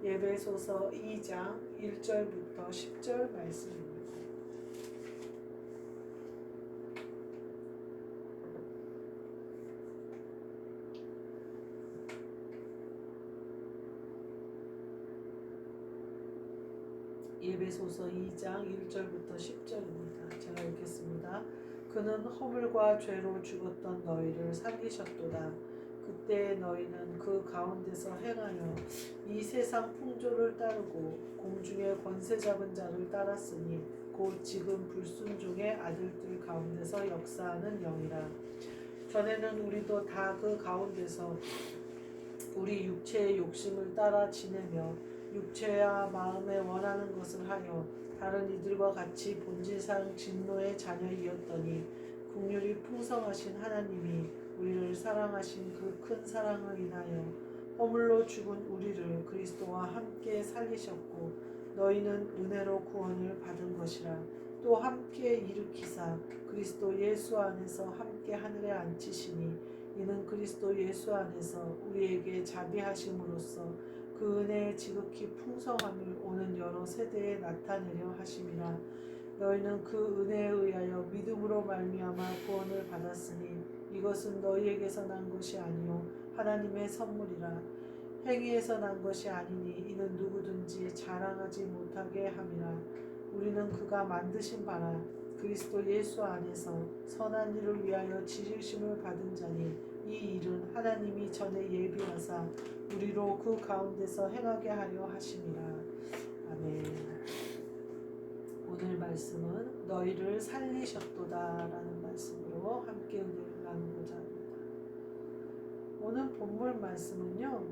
예배소서 2장 1절부터 10절 말씀입니다. 예배소서 2장 1절부터 10절입니다. 제가 읽겠습니다. 그는 허물과 죄로 죽었던 너희를 살리셨도다. 그때 너희는 그 가운데서 행하여 이 세상 풍조를 따르고 공중의 권세 잡은 자를 따랐으니 곧 지금 불순종의 아들들 가운데서 역사하는 영이라. 전에는 우리도 다 그 가운데서 우리 육체의 욕심을 따라 지내며 육체와 마음에 원하는 것을 하여 다른 이들과 같이 본질상 진노의 자녀이었더니 긍휼이 풍성하신 하나님이 우리를 사랑하신 그 큰 사랑을 인하여 허물로 죽은 우리를 그리스도와 함께 살리셨고 너희는 은혜로 구원을 받은 것이라. 또 함께 일으키사 그리스도 예수 안에서 함께 하늘에 앉히시니 이는 그리스도 예수 안에서 우리에게 자비하심으로써 그 은혜의 지극히 풍성함을 오는 여러 세대에 나타내려 하심이라. 너희는 그 은혜에 의하여 믿음으로 말미암아 구원을 받았으니 이것은 너희에게서 난 것이 아니요 하나님의 선물이라. 행위에서 난 것이 아니니 이는 누구든지 자랑하지 못하게 함이라. 우리는 그가 만드신 바라 그리스도 예수 안에서 선한 일을 위하여 지으심을 받은 자니 이 일은 하나님이 전에 예비하사 우리로 그 가운데서 행하게 하려 하심이라. 아멘. 오늘 말씀은 너희를 살리셨도다 라는 말씀으로 함께 은혜를 나누고자 합니다. 오늘 본문 말씀은요,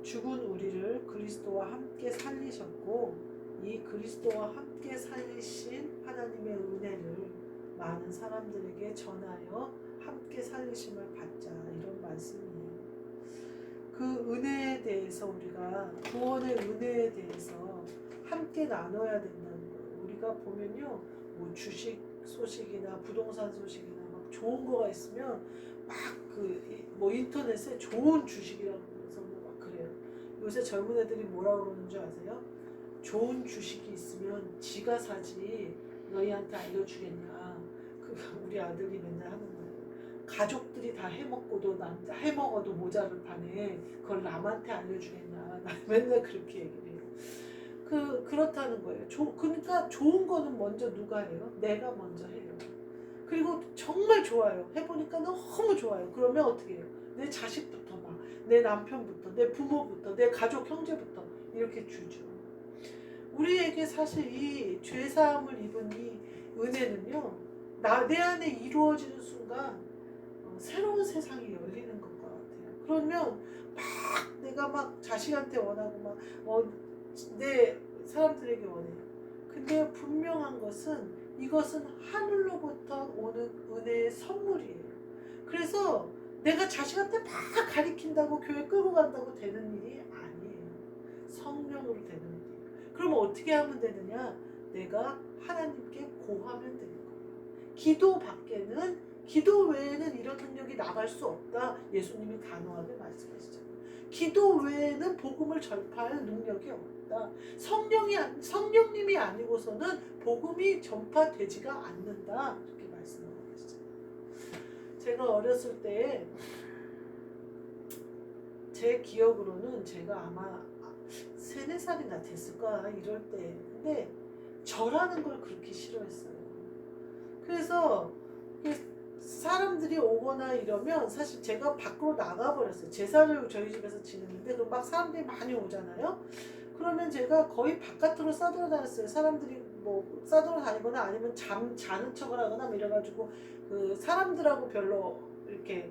죽은 우리를 그리스도와 함께 살리셨고 이 그리스도와 함께 살리신 하나님의 은혜를 많은 사람들에게 전하여 함께 살리심을 받자, 이런 말씀이에요. 그 은혜에 대해서 우리가 구원의 은혜에 대해서 함께 나눠야 된다는 거예요. 우리가 보면요, 뭐 주식 소식이나 부동산 소식이나 막 좋은 거가 있으면 막 뭐 인터넷에 좋은 주식이라고 그래서 막 그래요. 요새 젊은 애들이 뭐라고 그러는 줄 아세요? 좋은 주식이 있으면 지가 사지 너희한테 알려주겠냐. 우리 아들이 맨날 하는 거예요. 가족들이 다 해먹고도 난 해먹어도 모자를 파네. 그걸 남한테 알려주겠냐. 나 맨날 그렇게 얘기를 해요. 그렇다는 거예요. 그러니까 좋은 거는 먼저 누가 해요? 내가 먼저 해요. 그리고 정말 좋아요. 해보니까 너무 좋아요. 그러면 어떻게 해요? 내 자식부터 막, 내 남편부터, 내 부모부터, 내 가족 형제부터 이렇게 주죠. 우리에게 사실 이 죄사함을 입은 이 은혜는요, 내 안에 이루어지는 순간 새로운 세상이 열리는 것 같아요. 그러면 막 내가 막 자식한테 원하고 막 내 사람들에게 원해요. 근데 분명한 것은 이것은 하늘로부터 오는 은혜의 선물이에요. 그래서 내가 자식한테 막 가리킨다고 교회 끌고 간다고 되는 일이 아니에요. 성령으로 되는 일이에요. 그럼 어떻게 하면 되느냐? 내가 하나님께 고하면 되는 거예요. 기도 밖에는, 기도 외에는 이런 능력이 나갈 수 없다. 예수님이 단호하게 말씀하시잖아요. 기도 외에는 복음을 전파할 능력이 없다. 성령님이 아니고서는 복음이 전파되지가 않는다. 이렇게 말씀하고 계시잖아요. 제가 어렸을 때 제 기억으로는 제가 아마 3, 4살이나 됐을 거야, 이럴 때. 근데 절하는 걸 그렇게 싫어했어요. 그래서 사람들이 오거나 이러면 사실 제가 밖으로 나가버렸어요. 제사를 저희 집에서 지냈는데 그럼 막 사람들이 많이 오잖아요. 그러면 제가 거의 바깥으로 싸돌아다녔어요. 사람들이 뭐 싸돌아다니거나 아니면 자는 척을 하거나 뭐 이래가지고 그 사람들하고 별로 이렇게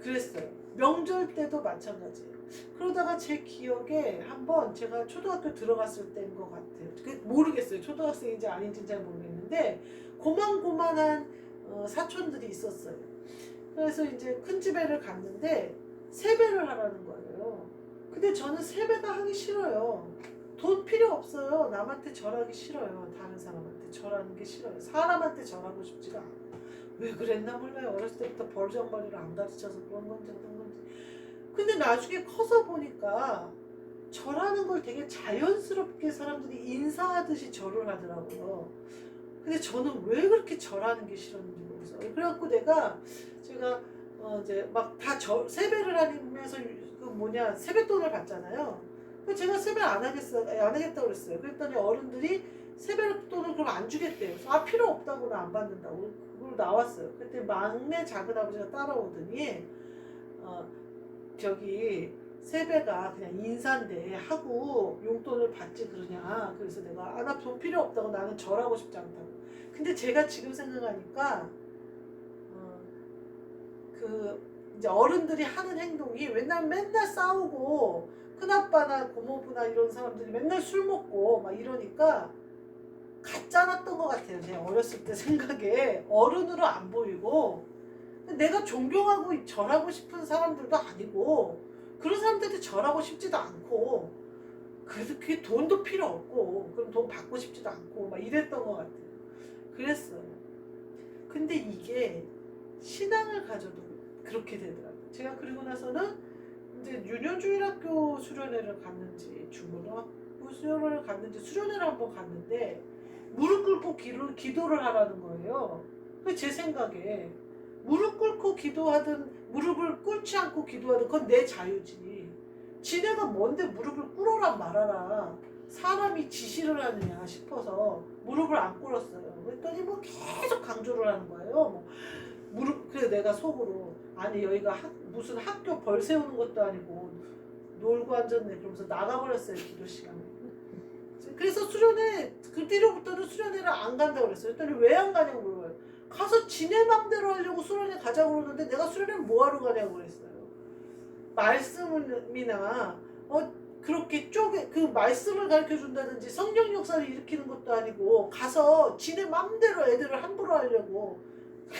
그랬어요. 명절 때도 마찬가지예요. 그러다가 제 기억에 한번 제가 초등학교 들어갔을 때인 것 같아요. 모르겠어요. 초등학생인지 아닌지 잘 모르겠는데 고만고만한 사촌들이 있었어요. 그래서 이제 큰 집에를 갔는데 세배를 하라는 거예요. 근데 저는 세배가 하기 싫어요. 돈 필요 없어요. 남한테 절하기 싫어요. 다른 사람한테 절하는 게 싫어요. 사람한테 절하고 싶지가 않아요. 왜 그랬나 몰라요. 어렸을 때부터 버르장머리를 안 가르쳐서 그런 건지. 근데 나중에 커서 보니까 절하는 걸 되게 자연스럽게 사람들이 인사하듯이 절을 하더라고요. 근데 저는 왜 그렇게 절하는 게 싫었는지 모르겠어요. 그래갖고 제가 이제 막 다 세배를 하면서 세뱃돈을 받잖아요. 그래서 제가 세배 안 하겠다고 그랬어요. 그랬더니 어른들이 세뱃돈을 그럼 안 주겠대요. 그래서 필요 없다고 나 안 받는다고 그걸 나왔어요. 그때 막내 작은 아버지가 따라오더니 저기 세배가 그냥 인사인데 하고 용돈을 받지 그러냐. 그래서 내가 나 돈 필요 없다고, 나는 절하고 싶지 않다고. 근데 제가 지금 생각하니까 이제 어른들이 하는 행동이 맨날 싸우고 큰아빠나 고모부나 이런 사람들이 맨날 술 먹고 막 이러니까 가짜났던 것 같아요. 제 어렸을 때 생각에 어른으로 안 보이고, 내가 존경하고 절하고 싶은 사람들도 아니고 그런 사람들한테 절하고 싶지도 않고, 그래서 그게 돈도 필요 없고 그럼 돈 받고 싶지도 않고 막 이랬던 것 같아요. 그랬어요. 근데 이게 신앙을 가져도 그렇게 되더라고요. 제가 그리고 나서는 이제 유년주일학교 수련회를 갔는지 중고등학교 수련회를 갔는지 수련회를 한번 갔는데 무릎 꿇고 기도를 하라는 거예요. 제 생각에 무릎 꿇고 기도하든 무릎을 꿇지 않고 기도하든 그건 내 자유지. 지네가 뭔데 무릎을 꿇어라 말아라 사람이 지시를 하느냐 싶어서 무릎을 안 꿇었어요. 그랬더니 계속 강조를 하는 거예요. 그래서 내가 속으로 아니 여기가 무슨 학교 벌 세우는 것도 아니고 놀고 앉았네 그러면서 나가버렸어요. 기도 시간에. 그래서 수련회 그 뒤로부터는 수련회를 안 간다고 그랬어요. 그랬더니 왜 안 가냐고 물어요. 가서 지네 맘대로 하려고 수련회 가자고 그러는데 내가 수련회 뭐하러 가냐고 그랬어요. 말씀이나 그렇게 그 말씀을 가르쳐 준다든지 성령 역사를 일으키는 것도 아니고 가서 지네 맘대로 애들을 함부로 하려고.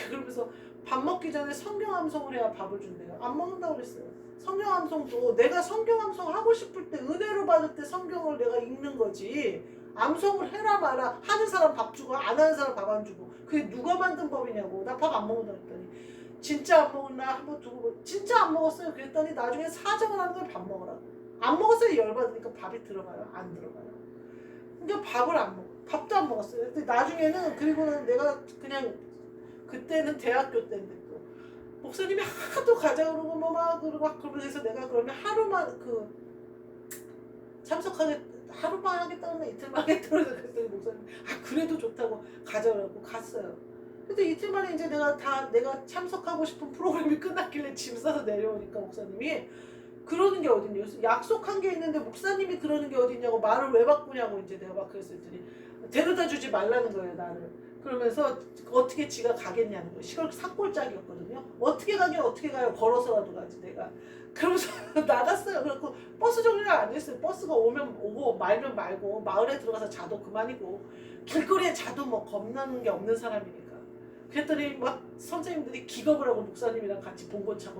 그러면서 밥 먹기 전에 성경 암송을 해야 밥을 준대요. 안 먹는다고 그랬어요. 성경 암송도 내가 성경 암송 하고 싶을 때 은혜로 받을 때 성경을 내가 읽는 거지, 암송을 해라 마라 하는 사람 밥 주고 안 하는 사람 밥 안 주고 그게 누가 만든 법이냐고. 나 밥 안 먹는다 그랬더니 진짜 안 먹었나 한번 두고 뭐 진짜 안 먹었어요. 그랬더니 나중에 사정을 하는 걸 밥 먹으라고. 안 먹었어요. 열받으니까 밥이 들어가요? 안 들어가요? 근데 밥도 안 먹었어요. 근데 나중에는 그리고는 내가 그냥 그때는 대학교 때인데 또 목사님이 하도 가자 그러고 그러면서 내가 그러면 하루만 하루만 하겠다고 이틀만 하겠다고 그랬더니 목사님 그래도 좋다고 가자 그러고 갔어요. 근데 이틀 만에 이제 내가 참석하고 싶은 프로그램이 끝났길래 짐 싸서 내려오니까 목사님이 그러는 게 어딨냐고, 약속한 게 있는데 목사님이 그러는 게 어딨냐고 말을 왜 바꾸냐고 이제 내가 막 그랬더니 데려다 주지 말라는 거예요 나를. 그러면서 어떻게 지가 가겠냐는 거예요. 시골 산골짜기였거든요. 어떻게 가요. 걸어서라도 가지 내가. 그러면서 나갔어요. 그래갖고 버스 정류장에 앉아있어요. 버스가 오면 오고 말면 말고 마을에 들어가서 자도 그만이고 길거리에 자도 겁나는 게 없는 사람이니까. 그랬더니 막 선생님들이 기겁을 하고 목사님이랑 같이 봉고 차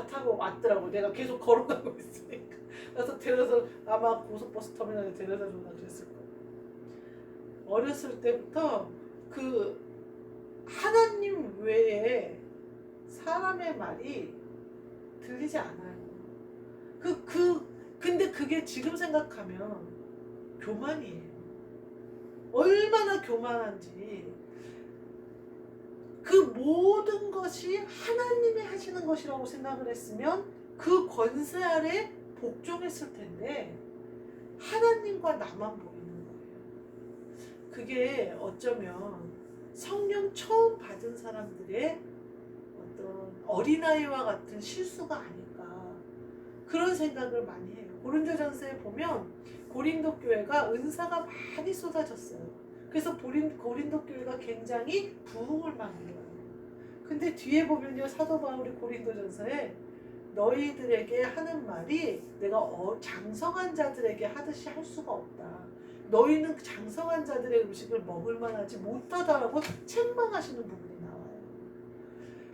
타고 왔더라고. 내가 계속 걸어가고 있으니까. 그래서 아마 고속버스 터미널에 데려다 준다 그랬을 거예요. 어렸을 때부터 하나님 외에 사람의 말이 들리지 않아요. 근데 그게 지금 생각하면 교만이에요. 얼마나 교만한지. 그 모든 것이 하나님이 하시는 것이라고 생각을 했으면 그 권세 아래 복종했을 텐데 하나님과 나만 보이는 거예요. 그게 어쩌면 성령 처음 받은 사람들의 어떤 어린아이와 같은 실수가 아닐까 그런 생각을 많이 해요. 고린도전서에 보면 고린도 교회가 은사가 많이 쏟아졌어요. 그래서 고린도 교회가 굉장히 부흥을 만들어요. 근데 뒤에 보면요, 사도 바울이 고린도전서에 너희들에게 하는 말이 내가 장성한 자들에게 하듯이 할 수가 없다. 너희는 장성한 자들의 음식을 먹을 만하지 못하다라고 책망하시는 부분이 나와요.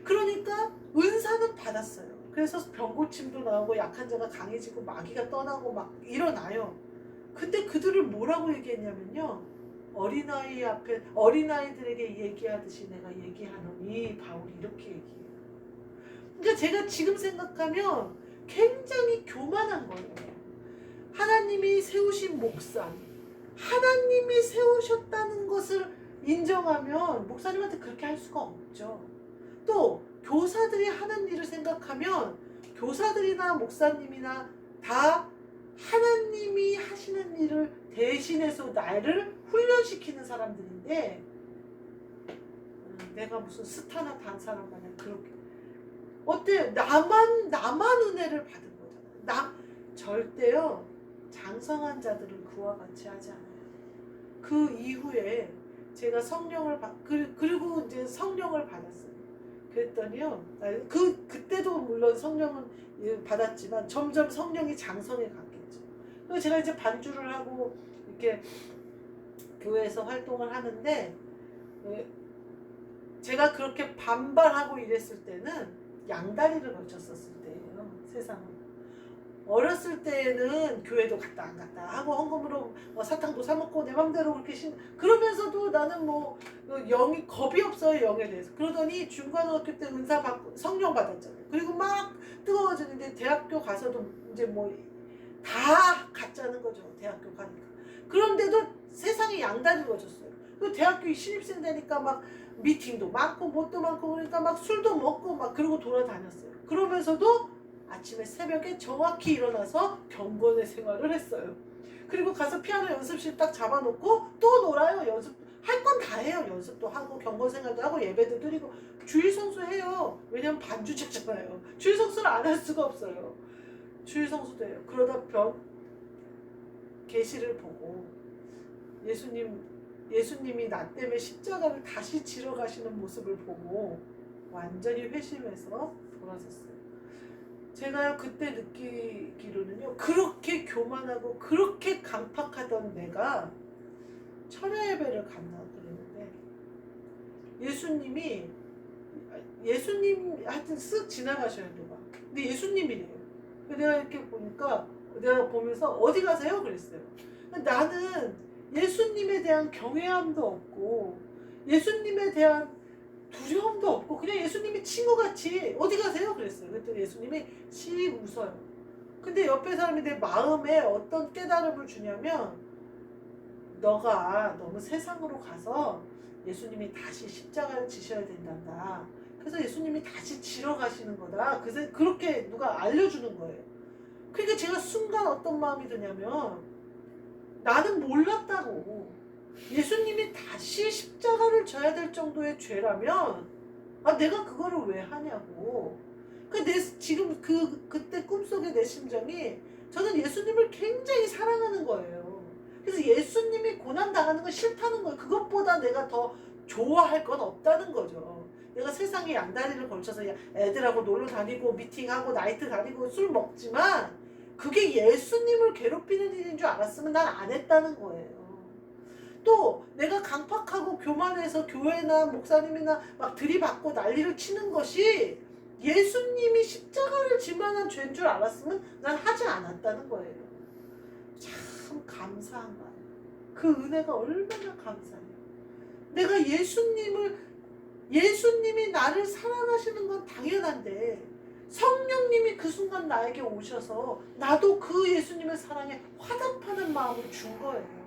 그러니까 은사는 받았어요. 그래서 병고침도 나오고 약한 자가 강해지고 마귀가 떠나고 막 일어나요. 근데 그들을 뭐라고 얘기했냐면요, 어린아이들에게 얘기하듯이 내가 얘기하노니 바울이 이렇게 얘기해요. 그러니까 제가 지금 생각하면 굉장히 교만한 거예요. 하나님이 세우신 목사님, 하나님이 세우셨다는 것을 인정하면 목사님한테 그렇게 할 수가 없죠. 또 교사들이 하는 일을 생각하면 교사들이나 목사님이나 다 하나님이 하시는 일을 대신해서 나를 훈련시키는 사람들인데 내가 무슨 스타나 단 사람 마냥 그렇게 어때? 나만 은혜를 받은 거잖아. 절대요 장성한 자들은 그와 같이 하지 않아요. 그 이후에 제가 성령을 그리고 이제 성령을 받았어요. 그랬더니요 그때도 물론 성령은 받았지만 점점 성령이 장성해 갔겠죠. 그래서 제가 이제 반주를 하고 이렇게 교회에서 활동을 하는데 제가 그렇게 반발하고 이랬을 때는 양다리를 걸쳤었을 때예요. 세상은. 어렸을 때는 교회도 갔다 안 갔다 하고 헌금으로 사탕도 사 먹고 내 맘대로 그렇게 그러면서도 나는 영이 겁이 없어요. 영에 대해서. 그러더니 중고등학교 때 은사 받고 성령 받았잖아요. 그리고 막 뜨거워지는데 대학교 가서도 이제 다 가짜는 거죠. 대학교 가니까. 그런데도 세상에 양다리를 걸쳤어요. 그 대학교 신입생 되니까 막 미팅도 많고 뭣도 많고 그러니까 막 술도 먹고 막 그러고 돌아다녔어요. 그러면서도 아침에 새벽에 정확히 일어나서 경건의 생활을 했어요. 그리고 가서 피아노 연습실 딱 잡아놓고 또 놀아요. 연습 할 건 다 해요. 연습도 하고 경건 생활도 하고 예배도 드리고 주일 성수 해요. 왜냐면 반주자잖아요. 주일 성수를 안 할 수가 없어요. 주일 성수도 해요. 그러다 계시를 보고 예수님이 나 때문에 십자가를 다시 지러 가시는 모습을 보고 완전히 회심해서 돌아섰어요. 제가 그때 느끼기로는요, 그렇게 교만하고 그렇게 강팍하던 내가 철야 예배를 간다 그랬는데 예수님 하여튼 쓱 지나가셔요 누가. 근데 예수님이래요. 내가 이렇게 보니까 내가 보면서 어디 가세요? 그랬어요. 나는 예수님에 대한 경외함도 없고 예수님에 대한 두려움도 없고 그냥 예수님이 친구같이 어디 가세요? 그랬어요. 그랬더니 예수님이 씩 웃어요. 근데 옆에 사람이 내 마음에 어떤 깨달음을 주냐면 너가 너무 세상으로 가서 예수님이 다시 십자가를 지셔야 된단다. 그래서 예수님이 다시 지러 가시는 거다. 그래서 그렇게 누가 알려주는 거예요. 그러니까 제가 순간 어떤 마음이 드냐면 나는 몰랐다고. 예수님이 다시 십자가를 져야 될 정도의 죄라면 내가 그거를 왜 하냐고. 지금 그때 꿈속의 내 심정이 저는 예수님을 굉장히 사랑하는 거예요. 그래서 예수님이 고난당하는 건 싫다는 거예요. 그것보다 내가 더 좋아할 건 없다는 거죠. 내가 세상에 양다리를 걸쳐서 애들하고 놀러 다니고 미팅하고 나이트 다니고 술 먹지만 그게 예수님을 괴롭히는 일인 줄 알았으면 난 안 했다는 거예요. 또 내가 강팍하고 교만해서 교회나 목사님이나 막 들이받고 난리를 치는 것이 예수님이 십자가를 질 만한 죄인 줄 알았으면 난 하지 않았다는 거예요. 참 감사한 거예요. 그 은혜가 얼마나 감사해요. 내가 예수님이 나를 사랑하시는 건 당연한데 성령님이 그 순간 나에게 오셔서 나도 그 예수님의 사랑에 화답하는 마음을 준 거예요.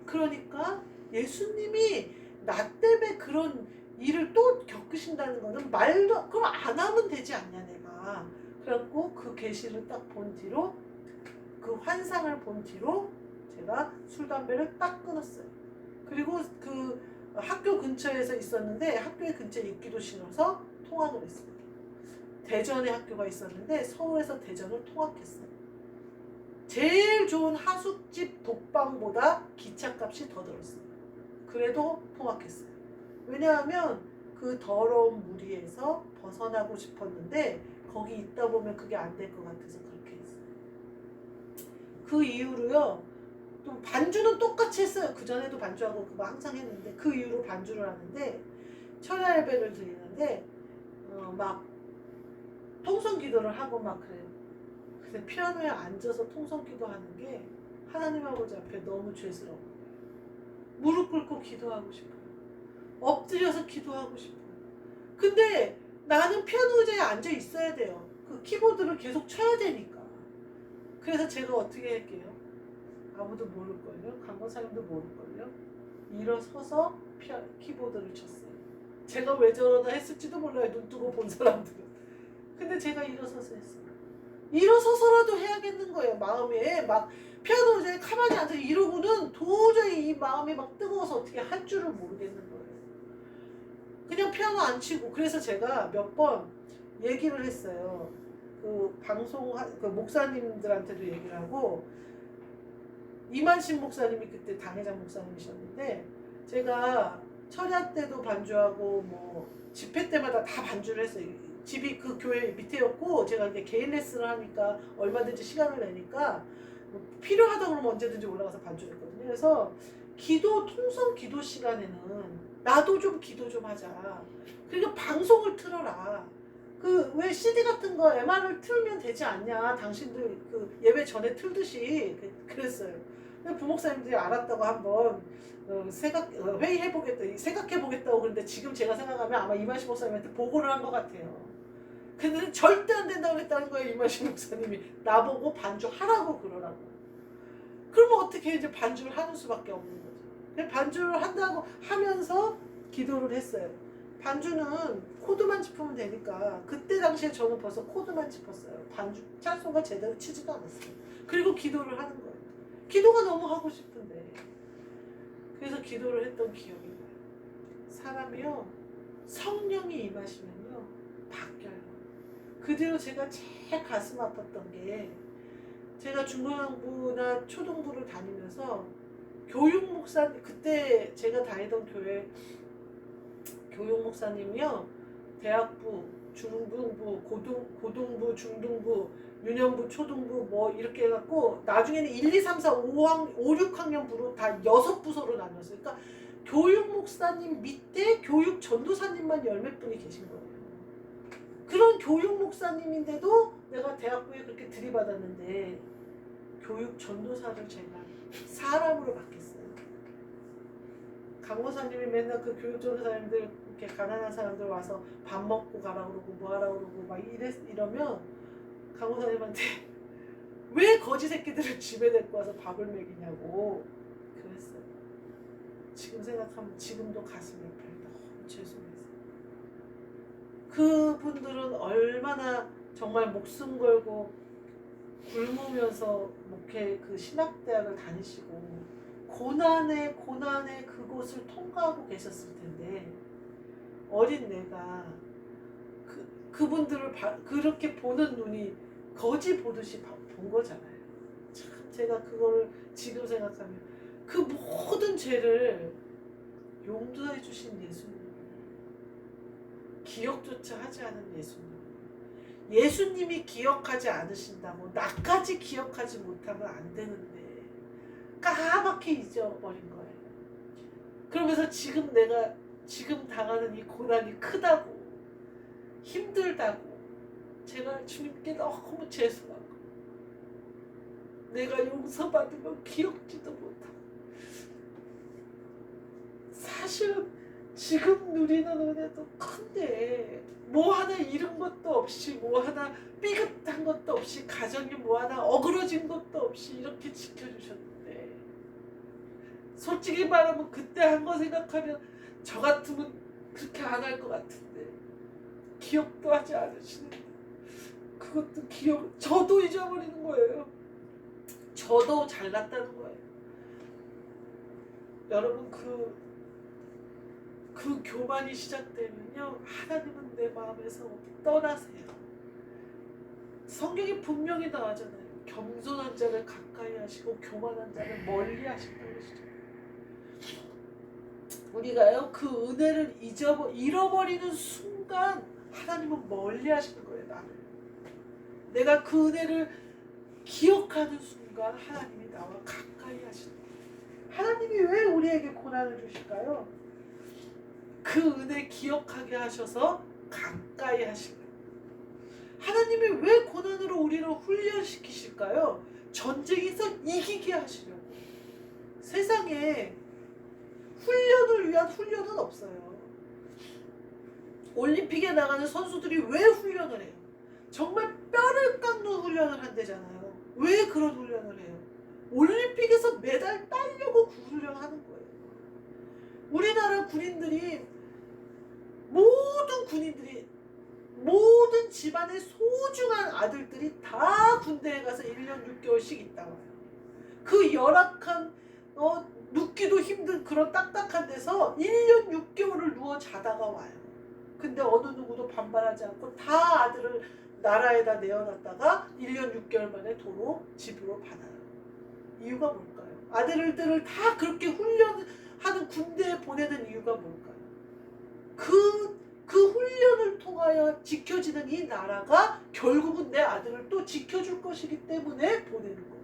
그러니까 예수님이 나 때문에 그런 일을 또 겪으신다는 거는 그럼 안 하면 되지 않냐 내가. 그래갖고 그 계시를 딱 본 뒤로 그 환상을 본 뒤로 제가 술 담배를 딱 끊었어요. 그리고 그 학교 근처에서 있었는데 학교의 근처에 있기도 싫어서 통학을 했어요. 대전에 학교가 있었는데 서울에서 대전을 통학했어요. 제일 좋은 하숙집 독방보다 기차값이 더 들었어요. 그래도 통학했어요. 왜냐하면 그 더러운 무리에서 벗어나고 싶었는데 거기 있다 보면 그게 안 될 것 같아서 그렇게 했어요. 그 이후로요. 또 반주는 똑같이 했어요. 그 전에도 반주하고 그거 항상 했는데 그 이후로 반주를 하는데 철야 예배를 드리는데 막 통성기도를 하고 막 그래요. 근데 피아노에 앉아서 통성기도 하는 게 하나님 아버지 앞에 너무 죄스러워. 무릎 꿇고 기도하고 싶어요. 엎드려서 기도하고 싶어요. 근데 나는 피아노 의자에 앉아 있어야 돼요. 그 키보드를 계속 쳐야 되니까. 그래서 제가 어떻게 할게요? 아무도 모를걸요. 강권사님도 모를걸요. 일어서서 키보드를 쳤어요. 제가 왜 저러나 했을지도 몰라요. 눈 뜨고 본 사람들은. 근데 제가 일어서서 했어요. 일어서서라도 해야겠는 거예요. 마음에 막 피아노 의자에 가만히 앉아 이러고는 도저히 이 마음이 막 뜨거워서 어떻게 할 줄을 모르겠는 거예요. 그냥 피아노 안 치고. 그래서 제가 몇 번 얘기를 했어요. 그 방송 그 목사님들한테도 얘기를 하고, 이만신 목사님이 그때 당회장 목사님이셨는데, 제가 철야 때도 반주하고 뭐 집회 때마다 다 반주를 했어요. 집이 그 교회 밑에였고 제가 이제 개인 레슨을 하니까 얼마든지 시간을 내니까 뭐 필요하다 그러면 언제든지 올라가서 반주를 했거든요. 그래서 통성 기도 시간에는 나도 좀 기도 좀 하자. 그러니까 방송을 틀어라. 그 왜 CD 같은 거 MR을 틀면 되지 않냐. 당신들 그 예배 전에 틀듯이 그랬어요. 부목사님들이 알았다고 한번 생각해보겠다고 그랬는데, 지금 제가 생각하면 아마 이만식 목사님한테 보고를 한 것 같아요. 근데 절대 안 된다고 했다는 거예요. 이만식 목사님이 나보고 반주하라고 그러라고. 그러면 어떻게 이제 반주를 하는 수밖에 없는 거죠. 반주를 한다고 하면서 기도를 했어요. 반주는 코드만 짚으면 되니까 그때 당시에 저는 벌써 코드만 짚었어요. 반주 찬송가 제대로 치지도 않았어요. 그리고 기도를 하는 거예요. 기도가 너무 하고 싶은데. 그래서 기도를 했던 기억이 나요. 사람이요, 성령이 임하시면요 바뀌어요. 그 뒤로 제가 제일 가슴 아팠던 게, 제가 중고등부나 초등부를 다니면서 교육 목사님, 그때 제가 다니던 교회 교육 목사님이요, 대학부, 중등부, 고등부, 중등부, 유년부, 초등부 뭐 이렇게 해갖고 나중에는 1, 2, 3, 4, 5, 6학년부로 다 6부서로 나눴어요. 그러니까 교육 목사님 밑에 교육 전도사님만 10몇 분이 계신 거예요. 그런 교육 목사님인데도 내가 대학부에 그렇게 들이받았는데 교육 전도사를 제가 사람으로 바뀌었어요. 강호사님이 맨날 그 교육 전도사님들 이렇게 가난한 사람들 와서 밥 먹고 가라 그러고 뭐 하라 그러고 막 이러면 강호사님한테 왜 거지 새끼들을 집에 데리고 와서 밥을 먹이냐고 그랬어요. 지금 생각하면 지금도 가슴이 아파요. 너무 죄송해서. 그분들은 얼마나 정말 목숨 걸고 굶으면서 목회 그 신학대학을 다니시고 고난에 그곳을 통과하고 계셨을 텐데, 어린 내가 그분들을 그렇게 보는 눈이 거지 보듯이 본 거잖아요. 참 제가 그걸 지금 생각하면 그 모든 죄를 용서해 주신 예수님, 기억조차 하지 않은 예수님이 기억하지 않으신다고 나까지 기억하지 못하면 안 되는데 까맣게 잊어버린 거예요. 그러면서 지금 내가 지금 당하는 이 고난이 크다고, 힘들다고, 제가 주님께 너무 죄송하고 내가 용서받은 걸 기억지도 못하고, 사실은 지금 누리는 은혜도 큰데 뭐 하나 잃은 것도 없이, 뭐 하나 삐끗한 것도 없이, 가정이 뭐 하나 어그러진 것도 없이 이렇게 지켜주셨는데, 솔직히 말하면 그때 한 거 생각하면 저 같으면 그렇게 안 할 것 같은데 기억도 하지 않으시는데, 그것도 저도 잊어버리는 거예요. 저도 잘났다는 거예요. 여러분, 그 교만이 시작되면요, 하나님은 내 마음에서 떠나세요. 성경이 분명히 나오잖아요. 겸손한 자를 가까이 하시고 교만한 자를 멀리 하신다고 그러시죠. 우리가요, 그 은혜를 잃어버리는 순간 하나님은 멀리 하시는 거예요, 나를. 내가 그 은혜를 기억하는 순간 하나님이 나와 가까이 하시는 거예요. 하나님이 왜 우리에게 고난을 주실까요? 그 은혜 기억하게 하셔서 가까이 하시는 거예요. 하나님이 왜 고난으로 우리를 훈련시키실까요? 전쟁에서 이기게 하시려고. 세상에 훈련을 위한 훈련은 없어요. 올림픽에 나가는 선수들이 왜 훈련을 해요? 정말 뼈를 깎는 훈련을 한대잖아요. 왜 그런 훈련을 해요? 올림픽에서 메달 따려고 훈련하는 거예요. 우리나라 군인들이 모든 집안의 소중한 아들들이 다 군대에 가서 1년 6개월씩 있다 와요. 그 열악한 눕기도 힘든 그런 딱딱한 데서 1년 6개월을 누워 자다가 와요. 근데 어느 누구도 반발하지 않고 다 아들을 나라에다 내어놨다가 1년 6개월 만에 도로 집으로 받아요. 이유가 뭘까요? 아들들을 다 그렇게 훈련하는 군대에 보내는 이유가 뭘까요? 그 훈련을 통하여 지켜지는 이 나라가 결국은 내 아들을 또 지켜줄 것이기 때문에 보내는 거예요.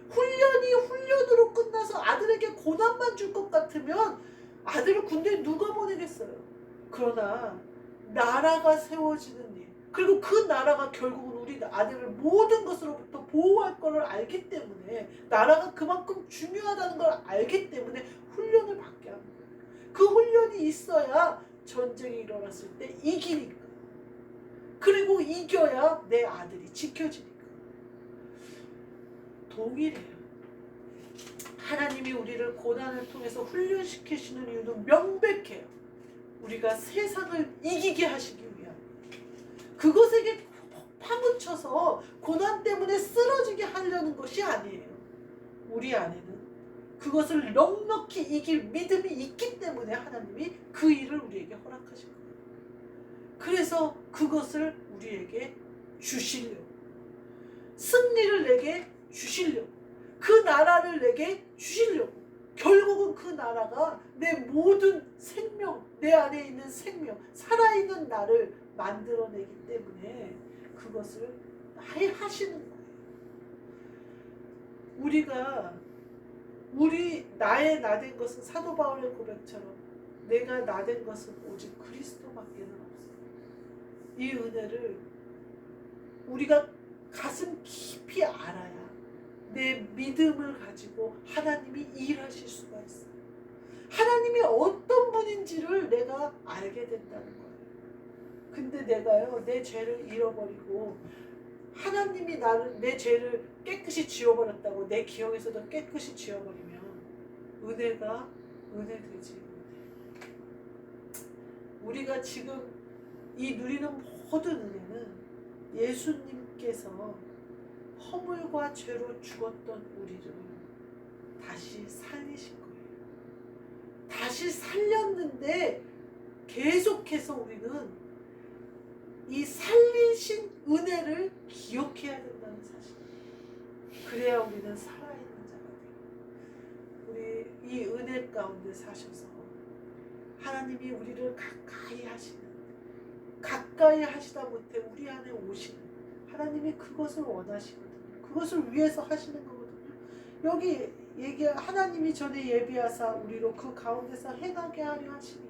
훈련이 훈련으로 끝나서 아들에게 고난만 줄 것 같으면 아들을 군대에 누가 보내겠어요? 그러나 나라가 세워지는 일, 그리고 그 나라가 결국은 우리 아들을 모든 것으로부터 보호할 것을 알기 때문에, 나라가 그만큼 중요하다는 걸 알기 때문에 훈련을 받게 합니다. 그 훈련이 있어야 전쟁이 일어났을 때 이기니까. 그리고 이겨야 내 아들이 지켜지니까. 동일해요. 하나님이 우리를 고난을 통해서 훈련시키시는 이유는 명백해요. 우리가 세상을 이기게 하시기 위함. 그것에게 파묻혀서 고난 때문에 쓰러지게 하려는 것이 아니에요. 우리 안에는 그것을 넉넉히 이길 믿음이 있기 때문에 하나님이 그 일을 우리에게 허락하신 거예요. 그래서 그것을 우리에게 주시려고, 승리를 내게 주시려고, 그 나라를 내게 주시려고, 결국은 그 나라가 내 모든 생명, 내 안에 있는 생명, 살아있는 나를 만들어내기 때문에 그것을 하시는 거예요. 나의 나된 것은 사도 바울의 고백처럼 내가 나된 것은 오직 그리스도밖에는 없어요. 이 은혜를 우리가 가슴 깊이 알아야 내 믿음을 가지고 하나님이 일하실 수가 있어요. 하나님이 어떤 분인지를 내가 알게 된다는 거예요. 근데 내가요, 내 죄를 잃어버리고 하나님이 내 죄를 깨끗이 지워버렸다고 내 기억에서도 깨끗이 지워버리면 은혜가 은혜 되지. 우리가 지금 이 누리는 모든 은혜는 예수님께서 허물과 죄로 죽었던 우리를 다시 살리신 거예요. 다시 살렸는데 계속해서 우리는 이 살리신 은혜를 기억해야 된다는 사실. 그래야 우리는 살아있는 자가 돼요. 우리 이 은혜 가운데 사셔서 하나님이 우리를 가까이 하시다 못해 우리 안에 오시는, 하나님이 그것을 원하시거든요. 그것을 위해서 하시는 거거든요. 여기 하나님이 전에 예비하사 우리로 그 가운데서 행하게 하려 하시니,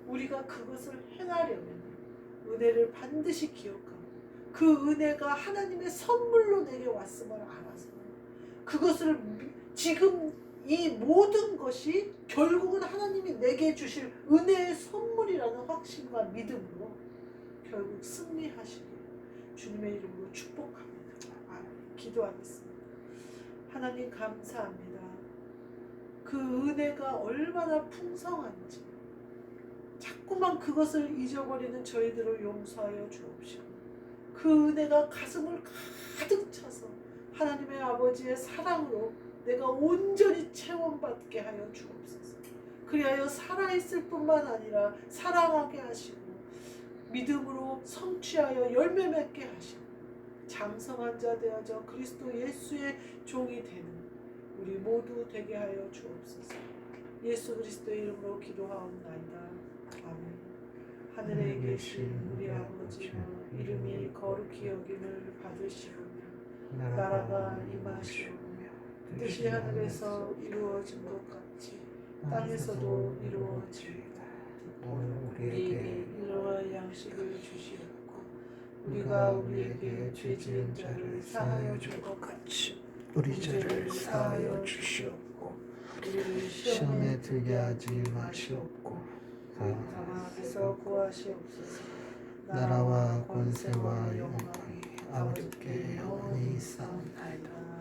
우리가 그것을 행하려면 은혜를 반드시 기억하고 그 은혜가 하나님의 선물로 내게 왔음을 알아서 그것을 지금 이 모든 것이 결국은 하나님이 내게 주실 은혜의 선물이라는 확신과 믿음으로 결국 승리하시길 주님의 이름으로 축복합니다. 기도하겠습니다. 하나님 감사합니다. 그 은혜가 얼마나 풍성한지 자꾸만 그것을 잊어버리는 저희들을 용서하여 주옵시고, 그 은혜가 가슴을 가득 차서 하나님의 아버지의 사랑으로 내가 온전히 체험받게 하여 주옵소서. 그리하여 살아있을 뿐만 아니라 사랑하게 하시고 믿음으로 성취하여 열매 맺게 하시고 장성한 자 되어져 그리스도 예수의 종이 되는 우리 모두 되게 하여 주옵소서. 예수 그리스도의 이름으로 기도하옵나이다. 아멘. 하늘에 계신 우리 아버지여, 이름이 거룩히 여김을 받으시오며 나라가 임하시오며 뜻이 하늘에서 이루어진 것 같이 땅에서도 이루어지이다. 오늘 우리에게 일용할 양식을 주시옵고 우리가 우리에게 죄 지은 자를 사하여 줄 것 같이 우리 죄를 사하여 주시옵고 우리를 시험에 들게 하지 마시옵고 다만 앞에서 구하시옵소서. 나라와 권세와 영광이 아버지께 영원히 있사옵나이다.